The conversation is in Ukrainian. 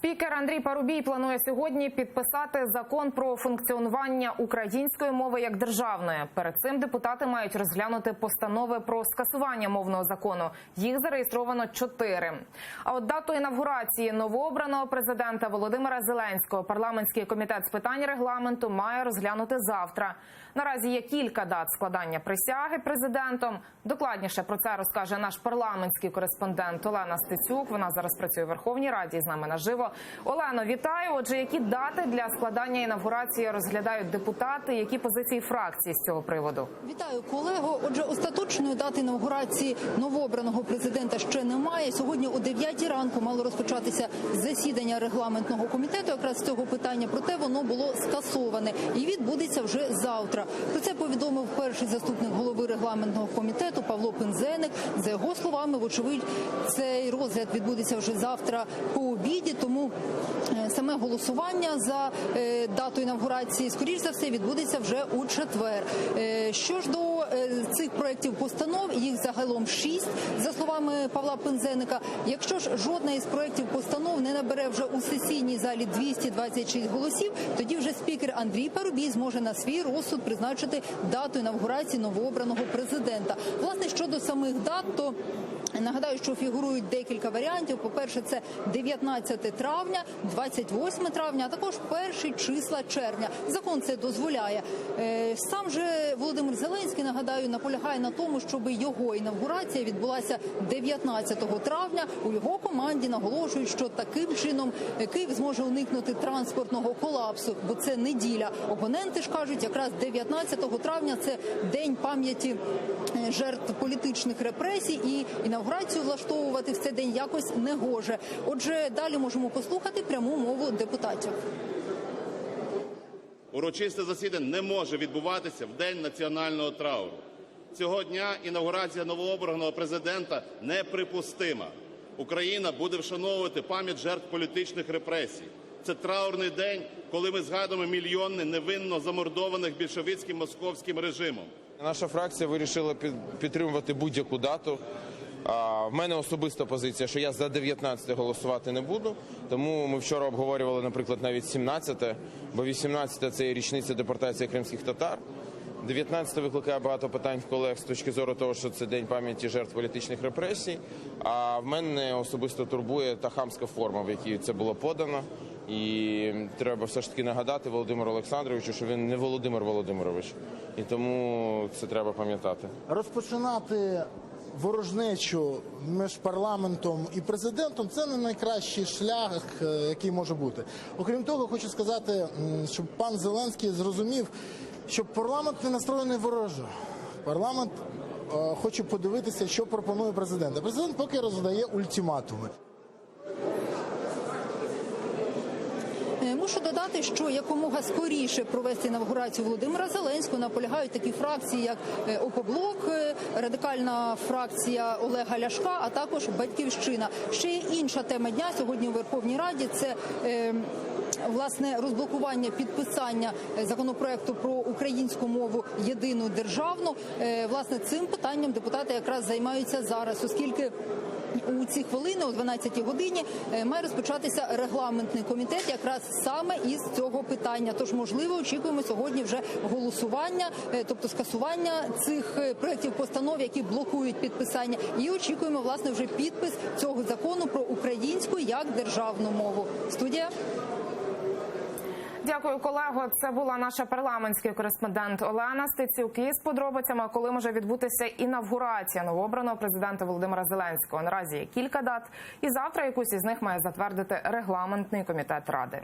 Спікер Андрій Парубій планує сьогодні підписати закон про функціонування української мови як державної. Перед цим депутати мають розглянути постанови про скасування мовного закону. Їх зареєстровано 4. А от дату інавгурації новообраного президента Володимира Зеленського парламентський комітет з питань регламенту має розглянути завтра. Наразі є кілька дат складання присяги президентом. Докладніше про це розкаже наш парламентський кореспондент Олена Стецюк. Вона зараз працює у Верховній Раді, з нами наживо. Олено, вітаю. Отже, які дати для складання інавгурації розглядають депутати? Які позиції фракції з цього приводу? Вітаю, колего. Отже, остаточної дати інавгурації новообраного президента ще немає. Сьогодні о 9 ранку мало розпочатися засідання регламентного комітету якраз з цього питання. Проте воно було скасоване і відбудеться вже завтра. Про це повідомив перший заступник голови регламентного комітету Павло Пинзеник. За його словами, вочевидь, цей розгляд відбудеться вже завтра по обіді, тому саме голосування за дату інавгурації, скоріш за все, відбудеться вже у четвер. Що ж до цих проєктів постанов, їх загалом 6, за словами Павла Пинзеника. Якщо ж жодна із проєктів постанов не набере вже у сесійній залі 226 голосів, тоді вже спікер Андрій Парубій зможе на свій розсуд призначити дату інавгурації новообраного президента. Власне, щодо самих дат, то нагадаю, що фігурують декілька варіантів. По-перше, це 19 травня, 28 травня, а також перші числа червня. Закон це дозволяє. Сам же Володимир Зеленський, нагадаю, наполягає на тому, щоб його інавгурація відбулася 19 травня. У його команді наголошують, що таким чином Київ зможе уникнути транспортного колапсу, бо це неділя. Опоненти ж кажуть, якраз 19 травня – це день пам'яті жертв політичних репресій, і інавгурацію влаштовувати в цей день якось не гоже. Отже, далі можемо послухати пряму мову депутатів. Урочисте засідання не може відбуватися в день національного трауру. Цього дня інавгурація новообраного президента неприпустима. Україна буде вшановувати пам'ять жертв політичних репресій. Це траурний день, коли ми згадуємо мільйони невинно замордованих більшовицьким московським режимом. Наша фракція вирішила підтримувати будь-яку дату. В мене особиста позиція, що я за 19 голосувати не буду, тому ми вчора обговорювали, наприклад, навіть 17, бо 18 – це річниця депортації кримських татар. 19 викликає багато питань в колег з точки зору того, що це день пам'яті жертв політичних репресій, а в мене особисто турбує та хамська форма, в якій це було подано. І треба все ж таки нагадати Володимиру Олександровичу, що він не Володимир Володимирович. І тому це треба пам'ятати. Розпочинати ворожнечу між парламентом і президентом – це не найкращий шлях, який може бути. Окрім того, хочу сказати, щоб пан Зеленський зрозумів, що парламент не настроєний вороже. Парламент хоче подивитися, що пропонує президент. А президент поки роздає ультиматуми. Мушу додати, що якомога скоріше провести інавгурацію Володимира Зеленського наполягають такі фракції, як ОПОБЛОК, радикальна фракція Олега Ляшка, а також Батьківщина. Ще є інша тема дня сьогодні у Верховній Раді – це власне розблокування підписання законопроекту про українську мову єдину державну. Власне, цим питанням депутати якраз займаються зараз, оскільки у ці хвилини, о 12-й годині, має розпочатися регламентний комітет якраз саме із цього питання. Тож, можливо, очікуємо сьогодні вже голосування, тобто скасування цих проєктів постанов, які блокують підписання. І очікуємо, власне, вже підпис цього закону про українську як державну мову. Студія. Дякую, колего. Це була наша парламентський кореспондент Олена Стецюк із подробицями, коли може відбутися інавгурація новообраного президента Володимира Зеленського. Наразі є кілька дат, і завтра якусь із них має затвердити регламентний комітет Ради.